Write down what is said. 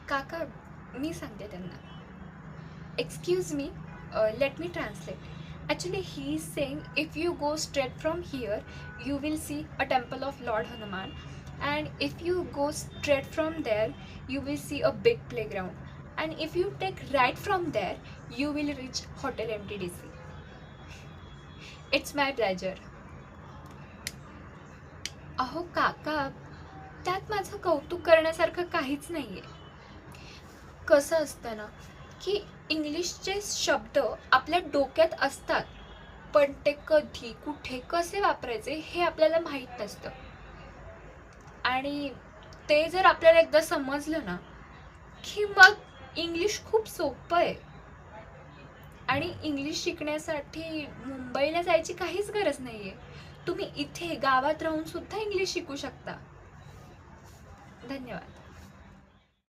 काका मी सांगते त्यांना. Excuse me, let me translate. Actually, he is saying if you go straight from here, you will see a temple of Lord Hanuman, and if you go straight from there, you will see a big playground, and if you take right from there, you will reach Hotel MTDC. It's my pleasure. अहो काका, त्यात माझं कौतुक करण्यासारखं काहीच नाही आहे. कसं असतं ना की इंग्लिशचे शब्द आपल्या डोक्यात असतात, पण ते कधी कुठे कसे वापरायचे हे आपल्याला माहीत नसतं. आणि ते जर आपल्याला एकदा समजलं ना की मग इंग्लिश खूप सोपं आहे. आणि इंग्लिश शिकण्यासाठी मुंबईला जायची काहीच गरज नाही आहे. तुम्ही इथे गावात राहून सुद्धा इंग्लिश शिकू शकता. धन्यवाद.